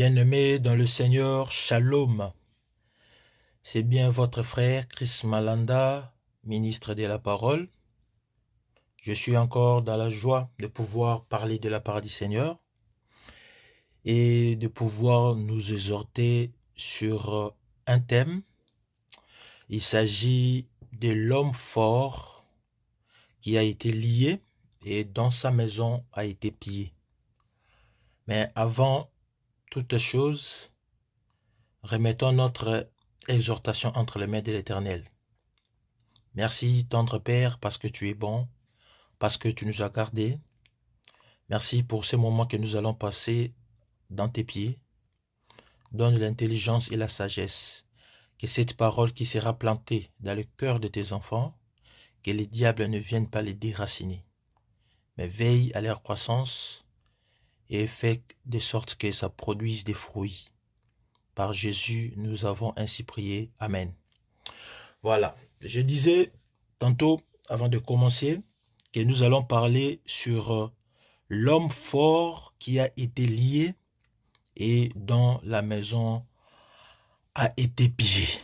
Bien-aimés dans le Seigneur, Shalom. C'est bien votre frère Chris Malanda, ministre de la parole. Je suis encore dans la joie de pouvoir parler de la part du Seigneur et de pouvoir nous exhorter sur un thème. Il s'agit de l'homme fort qui a été lié et dont sa maison a été pillée. Mais avant toute chose, remettons notre exhortation entre les mains de l'Éternel. Merci, tendre Père, parce que tu es bon, parce que tu nous as gardés. Merci pour ces moments que nous allons passer dans tes pieds. Donne l'intelligence et la sagesse, que cette parole qui sera plantée dans le cœur de tes enfants, que les diables ne viennent pas les déraciner, mais veille à leur croissance et fais de sorte que ça produise des fruits. Par Jésus, nous avons ainsi prié. Amen. Voilà, je disais tantôt, avant de commencer, que nous allons parler sur l'homme fort qui a été lié et dont la maison a été pillée.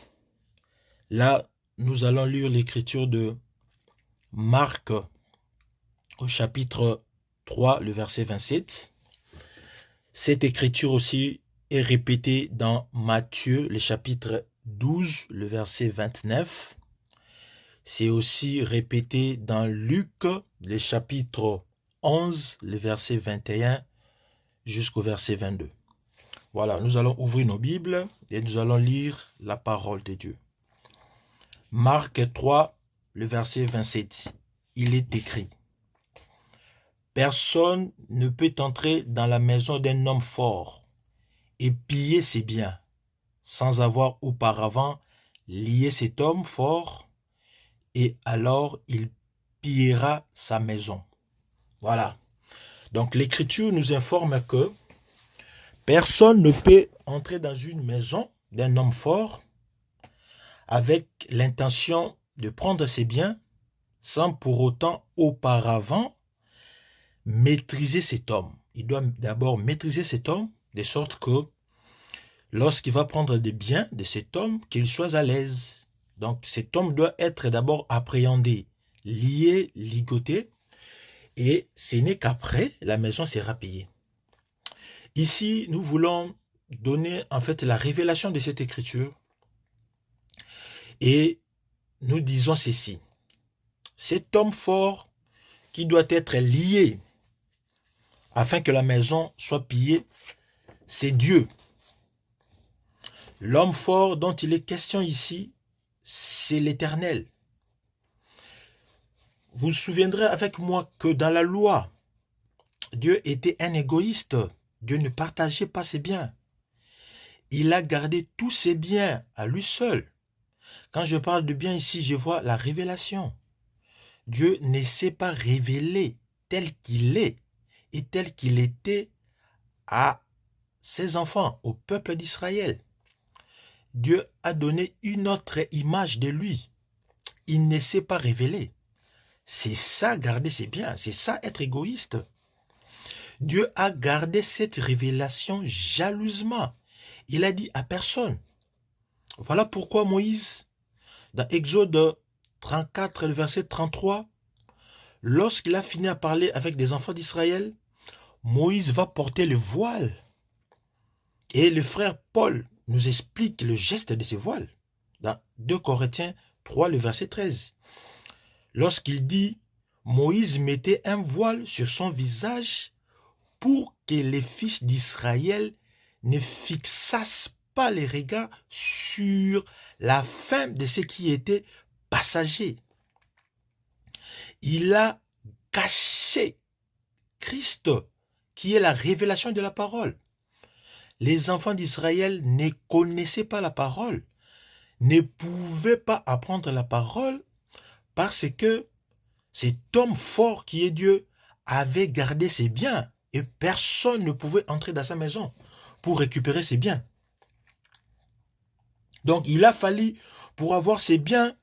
Là, nous allons lire l'écriture de Marc au chapitre 3, le verset 27. Cette écriture aussi est répétée dans Matthieu, le chapitre 12, le verset 29. C'est aussi répété dans Luc, le chapitre 11, le verset 21 jusqu'au verset 22. Voilà, nous allons ouvrir nos Bibles et nous allons lire la parole de Dieu. Marc 3, le verset 27. Il est écrit: Personne ne peut entrer dans la maison d'un homme fort et piller ses biens sans avoir auparavant lié cet homme fort, et alors il pillera sa maison. Voilà. Donc l'écriture nous informe que personne ne peut entrer dans une maison d'un homme fort avec l'intention de prendre ses biens sans pour autant auparavant maîtriser cet homme. Il doit d'abord maîtriser cet homme de sorte que lorsqu'il va prendre des biens de cet homme, qu'il soit à l'aise. Donc cet homme doit être d'abord appréhendé, lié, ligoté, et ce n'est qu'après la maison sera pillée. Ici, nous voulons donner en fait la révélation de cette écriture et nous disons ceci: cet homme fort qui doit être lié afin que la maison soit pillée, c'est Dieu. L'homme fort dont il est question ici, c'est l'Éternel. Vous vous souviendrez avec moi que dans la loi, Dieu était un égoïste. Dieu ne partageait pas ses biens. Il a gardé tous ses biens à lui seul. Quand je parle de biens ici, je vois la révélation. Dieu ne s'est pas révélé tel qu'il est et tel qu'il était à ses enfants, au peuple d'Israël. Dieu a donné une autre image de lui. Il ne s'est pas révélé. C'est ça, garder ses biens. C'est ça, être égoïste. Dieu a gardé cette révélation jalousement. Il a dit à personne. Voilà pourquoi Moïse, dans Exode 34, le verset 33, lorsqu'il a fini à parler avec des enfants d'Israël, Moïse va porter le voile. Et le frère Paul nous explique le geste de ce voile dans 2 Corinthiens 3, le verset 13. Lorsqu'il dit, Moïse mettait un voile sur son visage pour que les fils d'Israël ne fixassent pas les regards sur la fin de ce qui était passager. Il a caché Christ, qui est la révélation de la parole. Les enfants d'Israël ne connaissaient pas la parole, ne pouvaient pas apprendre la parole parce que cet homme fort qui est Dieu avait gardé ses biens et personne ne pouvait entrer dans sa maison pour récupérer ses biens. Donc il a fallu, pour avoir ses biens,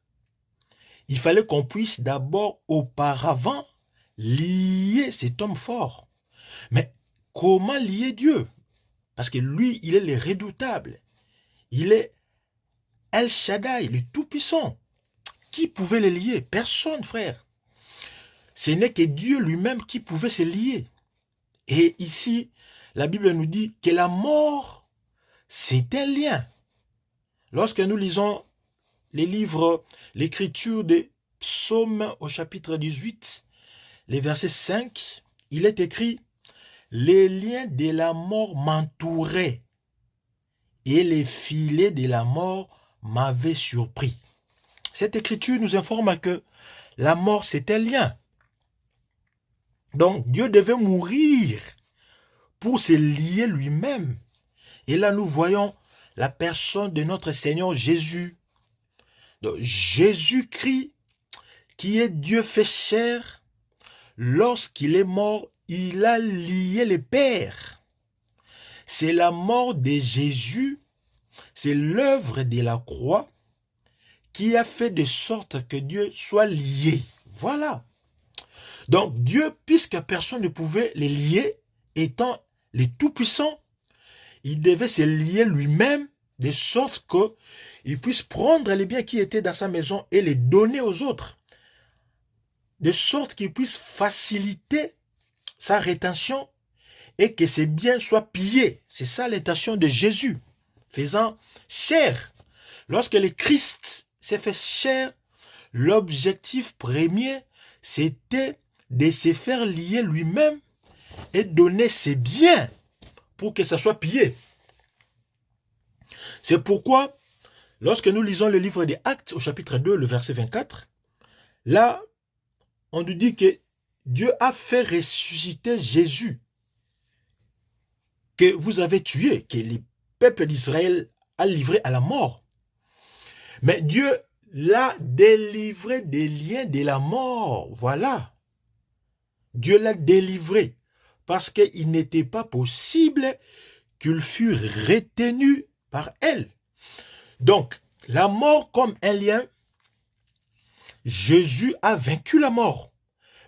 il fallait qu'on puisse d'abord auparavant lier cet homme fort. Mais comment lier Dieu? Parce que lui, il est le redoutable. Il est El Shaddai, le Tout-Puissant. Qui pouvait les lier? Personne, frère. Ce n'est que Dieu lui-même qui pouvait se lier. Et ici, la Bible nous dit que la mort, c'est un lien. Lorsque nous lisons les livres, l'écriture des psaumes au chapitre 18, les versets 5, il est écrit « Les liens de la mort m'entouraient et les filets de la mort m'avaient surpris. » Cette écriture nous informe que la mort, c'est un lien. Donc, Dieu devait mourir pour se lier lui-même. Et là, nous voyons la personne de notre Seigneur Jésus. Donc, Jésus-Christ, qui est Dieu fait chair, lorsqu'il est mort, il a lié le Père. C'est la mort de Jésus, c'est l'œuvre de la croix qui a fait de sorte que Dieu soit lié. Voilà. Donc Dieu, puisque personne ne pouvait les lier, étant le Tout-Puissant, il devait se lier lui-même de sorte qu'il puisse prendre les biens qui étaient dans sa maison et les donner aux autres. De sorte qu'il puisse faciliter sa rétention et que ces biens soient pillés. C'est ça l'intention de Jésus, faisant chair. Lorsque le Christ s'est fait chair, l'objectif premier, c'était de se faire lier lui-même et donner ses biens pour que ça soit pillé. C'est pourquoi, lorsque nous lisons le livre des Actes au chapitre 2, le verset 24, là, on nous dit que Dieu a fait ressusciter Jésus, que vous avez tué, que le peuple d'Israël a livré à la mort. Mais Dieu l'a délivré des liens de la mort. Voilà. Dieu l'a délivré parce qu'il n'était pas possible qu'il fût retenu par elle. Donc, la mort comme un lien, Jésus a vaincu la mort.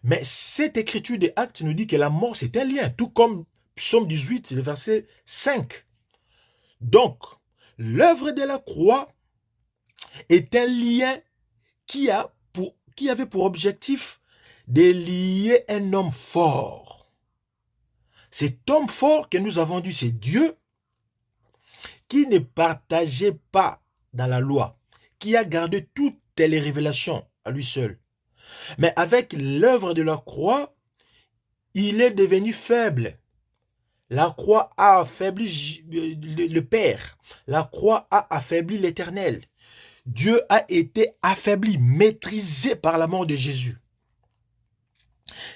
Mais cette écriture des Actes nous dit que la mort, c'est un lien, tout comme Psaume 18, le verset 5. Donc, l'œuvre de la croix est un lien qui avait pour objectif de lier un homme fort. Cet homme fort que nous avons dit, c'est Dieu, qui ne partageait pas dans la loi, qui a gardé toutes les révélations à lui seul. Mais avec l'œuvre de la croix, il est devenu faible. La croix a affaibli le Père. La croix a affaibli l'Éternel. Dieu a été affaibli, maîtrisé par la mort de Jésus.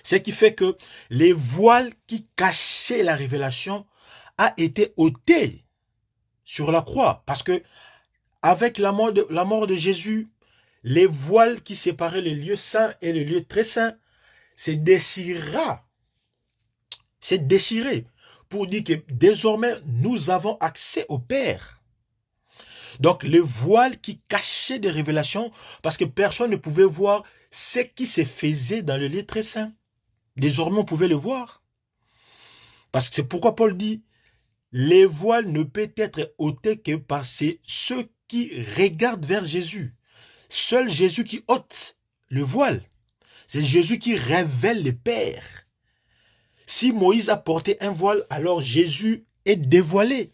Ce qui fait que les voiles qui cachaient la révélation a été ôté sur la croix. Parce que avec la mort de Jésus, les voiles qui séparaient le lieu saint et le lieu très saint se déchirera. C'est déchiré pour dire que désormais nous avons accès au Père. Donc les voiles qui cachaient des révélations, parce que personne ne pouvait voir ce qui se faisait dans le lieu très saint. Désormais on pouvait le voir. Parce que c'est pourquoi Paul dit, les voiles ne peuvent être ôtés que par ceux qui regardent vers Jésus. Seul Jésus qui ôte le voile. C'est Jésus qui révèle le Père. Si Moïse a porté un voile, alors Jésus est dévoilé.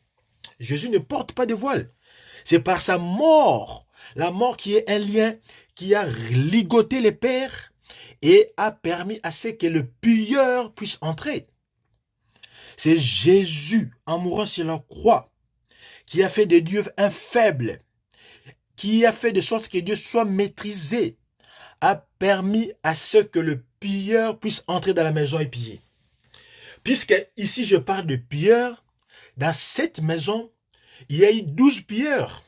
Jésus ne porte pas de voile. C'est par sa mort, la mort qui est un lien qui a ligoté les pères et a permis à ce que le pilleur puisse entrer. C'est Jésus, en mourant sur la croix, qui a fait de Dieu un faible, qui a fait de sorte que Dieu soit maîtrisé, a permis à ce que le pilleur puisse entrer dans la maison et piller. Puisque ici je parle de pilleurs, dans cette maison, il y a eu 12 pilleurs.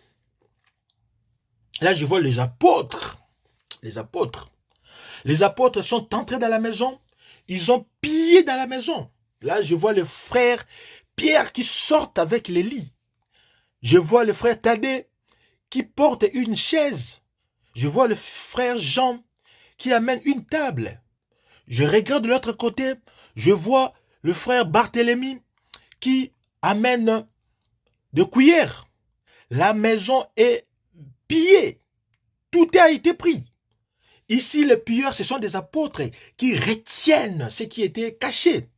Là, je vois les apôtres. Les apôtres. Les apôtres sont entrés dans la maison. Ils ont pillé dans la maison. Là, je vois le frère Pierre qui sort avec les lits. Je vois le frère Thaddée qui porte une chaise. Je vois le frère Jean qui amène une table. Je regarde de l'autre côté. Je vois le frère Barthélemy qui amène des cuillères. La maison est pillée. Tout a été pris. Ici, les pilleurs, ce sont des apôtres qui retiennent ce qui était caché.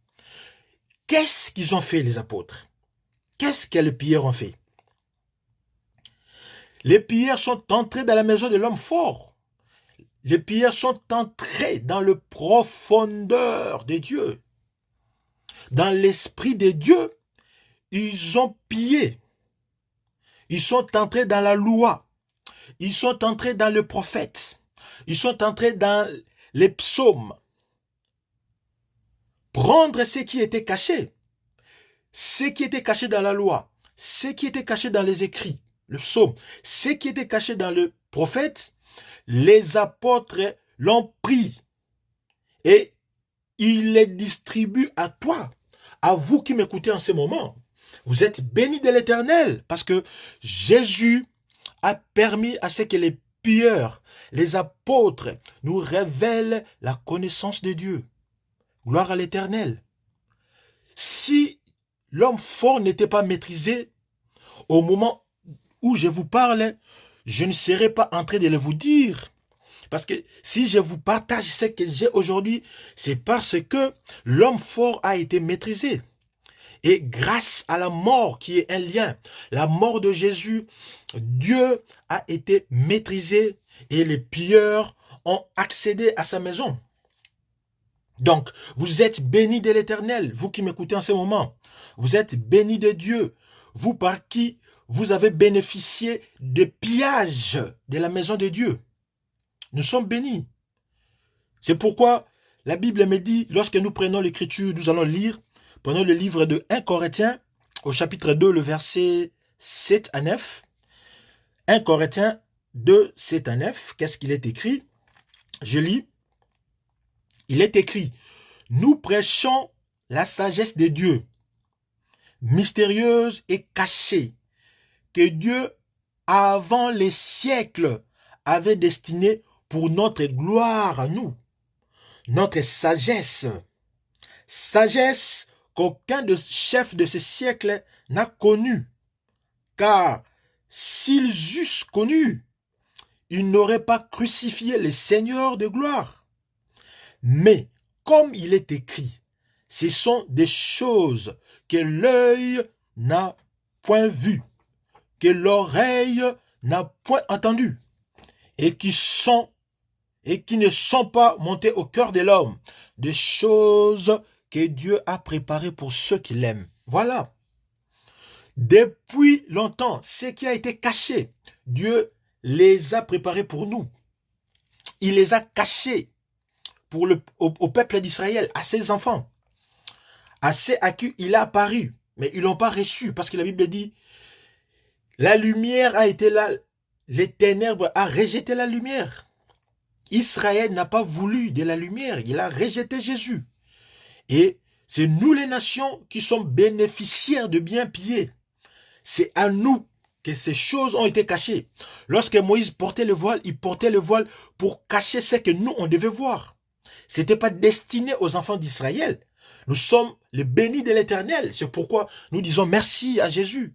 Qu'est-ce qu'ils ont fait, les apôtres? Qu'est-ce que les pilleurs ont fait? Les pilleurs sont entrés dans la maison de l'homme fort. Les pilleurs sont entrés dans le profondeur de Dieu. Dans l'esprit de Dieu, ils ont pillé. Ils sont entrés dans la loi. Ils sont entrés dans le prophète. Ils sont entrés dans les psaumes. Prendre ce qui était caché. Ce qui était caché dans la loi. Ce qui était caché dans les écrits. Le psaume. Ce qui était caché dans le prophète. Les apôtres l'ont pris. Et il les distribue à toi. À vous qui m'écoutez en ce moment. Vous êtes bénis de l'Éternel. Parce que Jésus a permis à ce que les pilleurs, les apôtres, nous révèlent la connaissance de Dieu. Gloire à l'Éternel. Si l'homme fort n'était pas maîtrisé, au moment où je vous parle, je ne serais pas en train de le vous dire. Parce que si je vous partage ce que j'ai aujourd'hui, c'est parce que l'homme fort a été maîtrisé. Et grâce à la mort qui est un lien, la mort de Jésus, Dieu a été maîtrisé et les pilleurs ont accédé à sa maison. Donc, vous êtes bénis de l'Éternel, vous qui m'écoutez en ce moment. Vous êtes bénis de Dieu, vous par qui vous avez bénéficié des pillages de la maison de Dieu. Nous sommes bénis. C'est pourquoi la Bible me dit, lorsque nous prenons l'Écriture, nous allons lire, prenons le livre de 1 Corinthiens, au chapitre 2, le verset 7 à 9. 1 Corinthiens 2, 7 à 9. Qu'est-ce qu'il est écrit? Je lis. Il est écrit, nous prêchons la sagesse de Dieu, mystérieuse et cachée, que Dieu, avant les siècles, avait destinée pour notre gloire à nous, notre sagesse. Sagesse qu'aucun de chefs de ce siècle n'a connue, car s'ils eussent connu, ils n'auraient pas crucifié le Seigneur de gloire. Mais, comme il est écrit, ce sont des choses que l'œil n'a point vues, que l'oreille n'a point entendues, et qui ne sont pas montées au cœur de l'homme, des choses que Dieu a préparées pour ceux qui l'aiment. Voilà. Depuis longtemps, ce qui a été caché, Dieu les a préparés pour nous. Il les a cachés au peuple d'Israël, à ses enfants, à ceux à qui il a apparu, mais ils ne l'ont pas reçu, parce que la Bible dit, la lumière a été là, les ténèbres a rejeté la lumière. Israël n'a pas voulu de la lumière, il a rejeté Jésus. Et c'est nous les nations qui sommes bénéficiaires de biens pillés. C'est à nous que ces choses ont été cachées. Lorsque Moïse portait le voile, il portait le voile pour cacher ce que nous, on devait voir. Ce n'était pas destiné aux enfants d'Israël. Nous sommes les bénis de l'Éternel. C'est pourquoi nous disons merci à Jésus.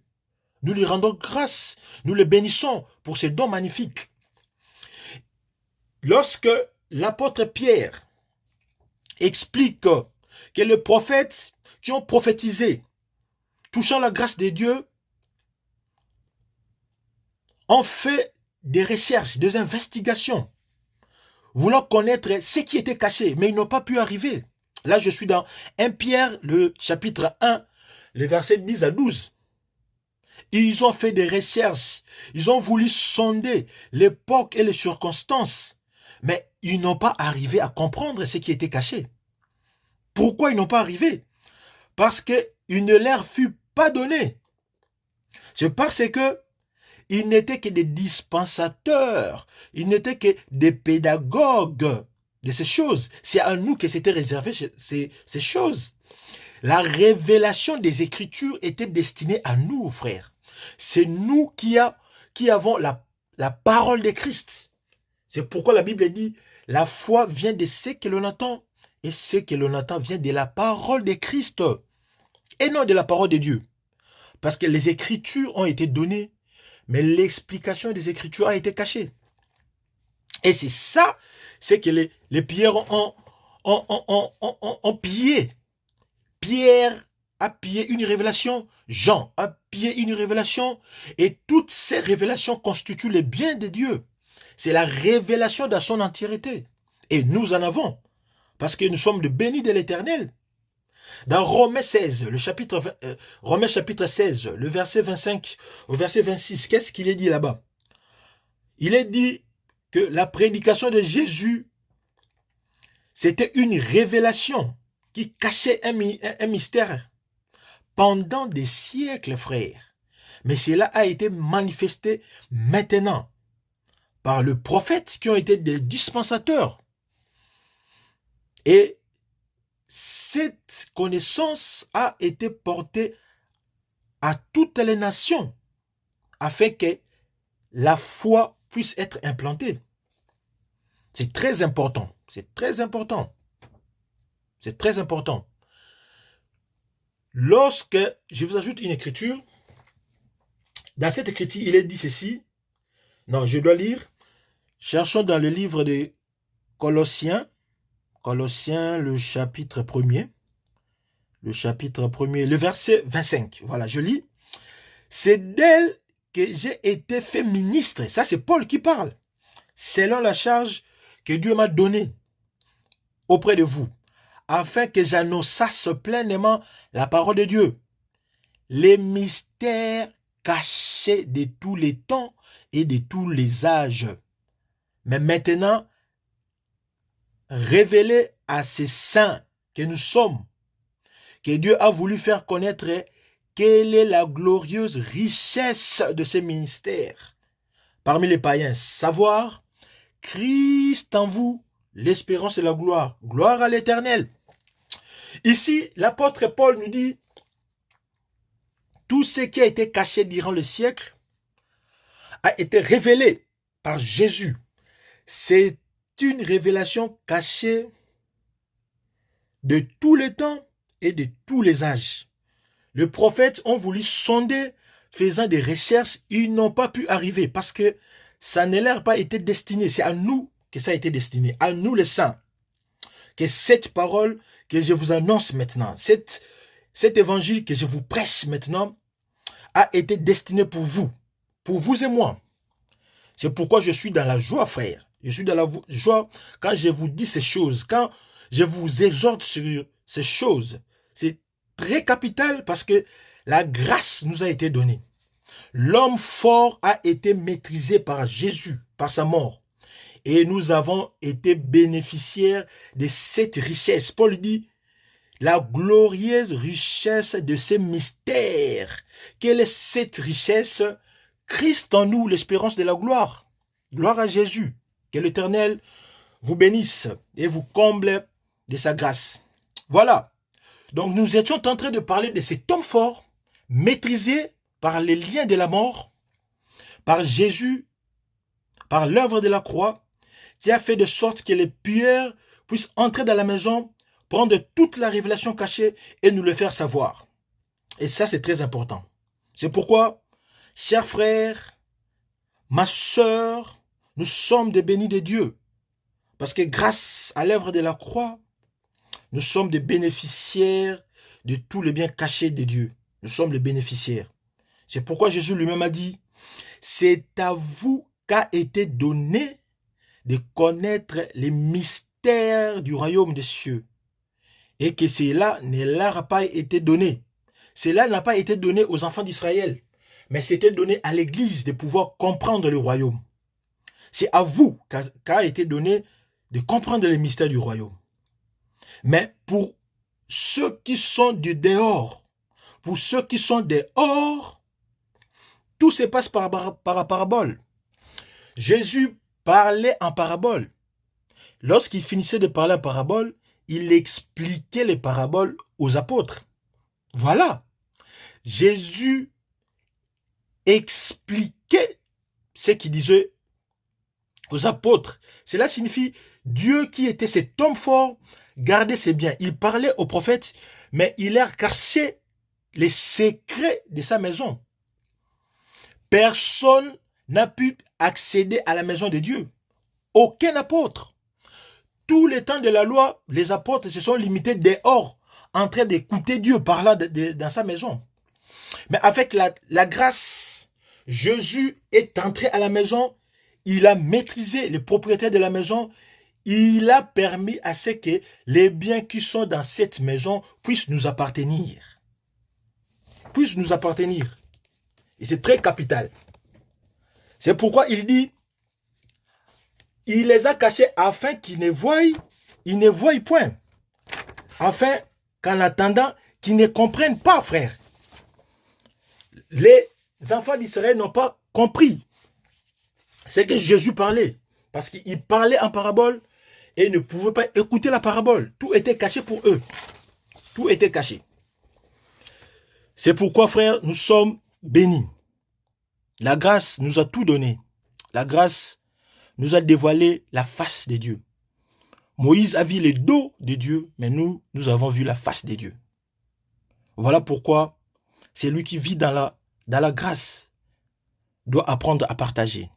Nous lui rendons grâce. Nous le bénissons pour ses dons magnifiques. Lorsque l'apôtre Pierre explique que les prophètes qui ont prophétisé touchant la grâce de Dieu ont fait des recherches, des investigations, voulant connaître ce qui était caché, mais ils n'ont pas pu arriver. Là, je suis dans 1 Pierre, le chapitre 1, les versets 10 à 12. Ils ont fait des recherches, ils ont voulu sonder l'époque et les circonstances, mais ils n'ont pas arrivé à comprendre ce qui était caché. Pourquoi ils n'ont pas arrivé? Parce qu'il ne leur fut pas donné. C'est parce que ils n'étaient que des dispensateurs, ils n'étaient que des pédagogues de ces choses. C'est à nous que c'était réservé ces choses. La révélation des Écritures était destinée à nous, frères. C'est nous qui avons la parole de Christ. C'est pourquoi la Bible dit, la foi vient de ce que l'on entend, et ce que l'on entend vient de la parole de Christ, et non de la parole de Dieu. Parce que les Écritures ont été données, mais l'explication des Écritures a été cachée. Et c'est ça, c'est que les pierres ont pillé. Pierre a pillé une révélation, Jean a pillé une révélation, et toutes ces révélations constituent le bien de Dieu. C'est la révélation dans son entièreté. Et nous en avons, parce que nous sommes de bénis de l'Éternel. Dans Romains 16, Romains chapitre 16, le verset 25 au verset 26, qu'est-ce qu'il est dit là-bas? Il est dit que la prédication de Jésus, c'était une révélation qui cachait un mystère pendant des siècles, frères. Mais cela a été manifesté maintenant par les prophètes qui ont été des dispensateurs. Et cette connaissance a été portée à toutes les nations afin que la foi puisse être implantée. C'est très important. C'est très important. C'est très important. Lorsque je vous ajoute une écriture, dans cette écriture, il est dit ceci. Non, je dois lire. Cherchons dans le livre de Colossiens, le chapitre 1er. Le chapitre 1er, le verset 25. Voilà, je lis. C'est d'elle que j'ai été fait ministre. Ça, c'est Paul qui parle. Selon la charge que Dieu m'a donnée auprès de vous, afin que j'annonçasse pleinement la parole de Dieu, les mystères cachés de tous les temps et de tous les âges, mais maintenant révélés à ces saints que nous sommes, que Dieu a voulu faire connaître quelle est la glorieuse richesse de ces ministères parmi les païens, savoir Christ en vous, l'espérance et la gloire. Gloire à l'Éternel. Ici, l'apôtre Paul nous dit tout ce qui a été caché durant le siècle a été révélé par Jésus. C'est une révélation cachée de tous les temps et de tous les âges. Les prophètes ont voulu sonder, faisant des recherches, ils n'ont pas pu arriver parce que ça ne leur a pas été destiné. C'est à nous que ça a été destiné, à nous les saints, que cette parole que je vous annonce maintenant, cet évangile que je vous prêche maintenant, a été destiné pour vous et moi. C'est pourquoi je suis dans la joie, frère. Je suis dans la joie quand je vous dis ces choses, quand je vous exhorte sur ces choses. C'est très capital parce que la grâce nous a été donnée. L'homme fort a été maîtrisé par Jésus, par sa mort. Et nous avons été bénéficiaires de cette richesse. Paul dit, la glorieuse richesse de ces mystères. Quelle est cette richesse? Christ en nous, l'espérance de la gloire. Gloire à Jésus. Que l'Éternel vous bénisse et vous comble de sa grâce. Voilà. Donc nous étions en train de parler de cet homme fort, maîtrisé par les liens de la mort, par Jésus, par l'œuvre de la croix, qui a fait de sorte que les pierres puissent entrer dans la maison, prendre toute la révélation cachée et nous le faire savoir. Et ça, c'est très important. C'est pourquoi, chers frères, ma sœur, nous sommes des bénis de Dieu. Parce que grâce à l'œuvre de la croix, nous sommes des bénéficiaires de tous les biens cachés de Dieu. Nous sommes les bénéficiaires. C'est pourquoi Jésus lui-même a dit, c'est à vous qu'a été donné de connaître les mystères du royaume des cieux. Et que cela ne leur a pas été donné. Cela n'a pas été donné aux enfants d'Israël, mais c'était donné à l'Église de pouvoir comprendre le royaume. C'est à vous qu'a été donné de comprendre les mystères du royaume. Mais pour ceux qui sont du dehors, pour ceux qui sont dehors, tout se passe par parabole. Jésus parlait en parabole. Lorsqu'il finissait de parler en parabole, il expliquait les paraboles aux apôtres. Voilà. Jésus expliquait ce qu'il disait aux apôtres. Cela signifie Dieu qui était cet homme fort, gardait ses biens. Il parlait aux prophètes, mais il leur cachait les secrets de sa maison. Personne n'a pu accéder à la maison de Dieu. Aucun apôtre. Tout le temps de la loi, les apôtres se sont limités dehors, en train d'écouter Dieu parler dans sa maison. Mais avec la grâce, Jésus est entré à la maison, il a maîtrisé les propriétaires de la maison, il a permis à ce que les biens qui sont dans cette maison puissent nous appartenir. Puissent nous appartenir. Et c'est très capital. C'est pourquoi il dit, il les a cachés afin qu'ils ne voient point. Afin qu'en attendant, qu'ils ne comprennent pas, frère. Les enfants d'Israël n'ont pas compris ce que Jésus parlait. Parce qu'il parlait en parabole et ne pouvaient pas écouter la parabole. Tout était caché pour eux. Tout était caché. C'est pourquoi, frère, nous sommes bénis. La grâce nous a tout donné. La grâce nous a dévoilé la face de Dieu. Moïse a vu le dos de Dieu, mais nous avons vu la face de Dieu. Voilà pourquoi c'est lui qui vit dans la grâce doit apprendre à partager.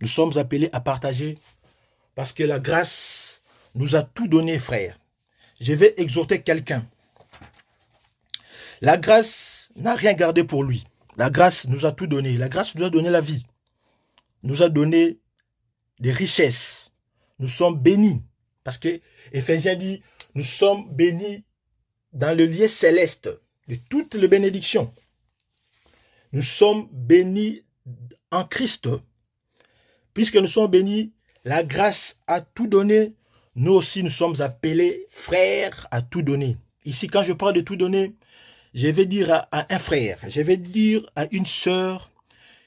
Nous sommes appelés à partager parce que la grâce nous a tout donné, frère. Je vais exhorter quelqu'un. La grâce n'a rien gardé pour lui. La grâce nous a tout donné. La grâce nous a donné la vie. Nous a donné des richesses. Nous sommes bénis. Parce que Éphésiens dit, nous sommes bénis dans le lieu céleste de toutes les bénédictions. Nous sommes bénis en Christ. Puisque nous sommes bénis, la grâce a tout donné. Nous aussi, nous sommes appelés frères à tout donner. Ici, quand je parle de tout donner, je vais dire à un frère, je vais dire à une sœur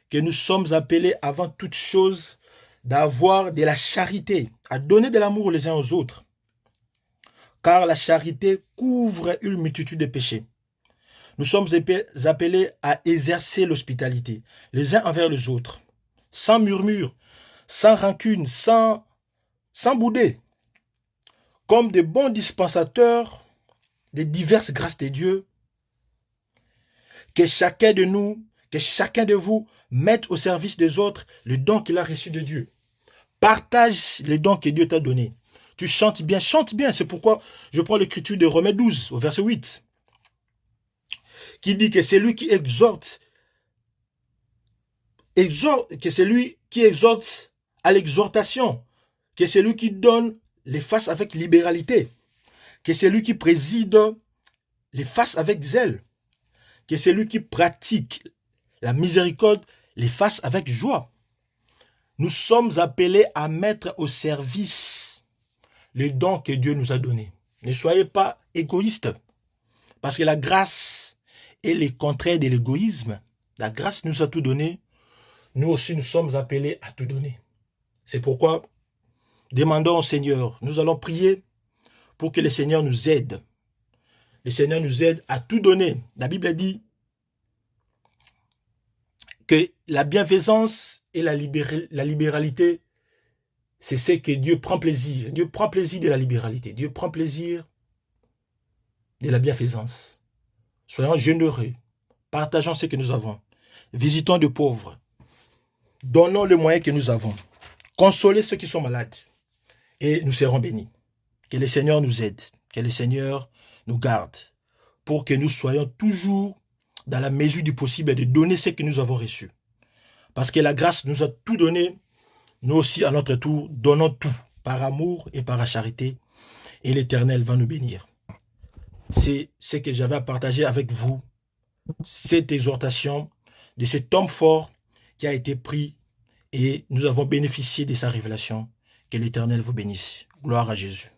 que nous sommes appelés avant toute chose d'avoir de la charité, à donner de l'amour les uns aux autres. Car la charité couvre une multitude de péchés. Nous sommes appelés à exercer l'hospitalité, les uns envers les autres, sans murmure, sans rancune, sans bouder, comme de bons dispensateurs des diverses grâces de Dieu, que chacun de nous, que chacun de vous mette au service des autres le don qu'il a reçu de Dieu. Partage les dons que Dieu t'a donnés. Tu chantes bien, chante bien. C'est pourquoi je prends l'écriture de Romains 12, au verset 8, qui dit que c'est lui qui exhorte, que c'est lui qui exhorte à l'exhortation, que c'est lui qui donne les faces avec libéralité, que c'est lui qui préside les faces avec zèle, que c'est lui qui pratique la miséricorde, les fasse avec joie. Nous sommes appelés à mettre au service les dons que Dieu nous a donnés. Ne soyez pas égoïstes, parce que la grâce est le contraire de l'égoïsme. La grâce nous a tout donné. Nous aussi, nous sommes appelés à tout donner. C'est pourquoi, demandons au Seigneur, nous allons prier pour que le Seigneur nous aide. Le Seigneur nous aide à tout donner. La Bible dit que la bienfaisance et la libéralité, c'est ce que Dieu prend plaisir. Dieu prend plaisir de la libéralité. Dieu prend plaisir de la bienfaisance. Soyons généreux. Partageons ce que nous avons. Visitons de pauvres. Donnons le moyen que nous avons. Consolez ceux qui sont malades. Et nous serons bénis. Que le Seigneur nous aide. Que le Seigneur nous garde. Pour que nous soyons toujours dans la mesure du possible de donner ce que nous avons reçu. Parce que la grâce nous a tout donné. Nous aussi, à notre tour, donnons tout. Par amour et par la charité. Et l'Éternel va nous bénir. C'est ce que j'avais à partager avec vous. Cette exhortation de cet homme fort qui a été pris et nous avons bénéficié de sa révélation. Que l'Éternel vous bénisse. Gloire à Jésus.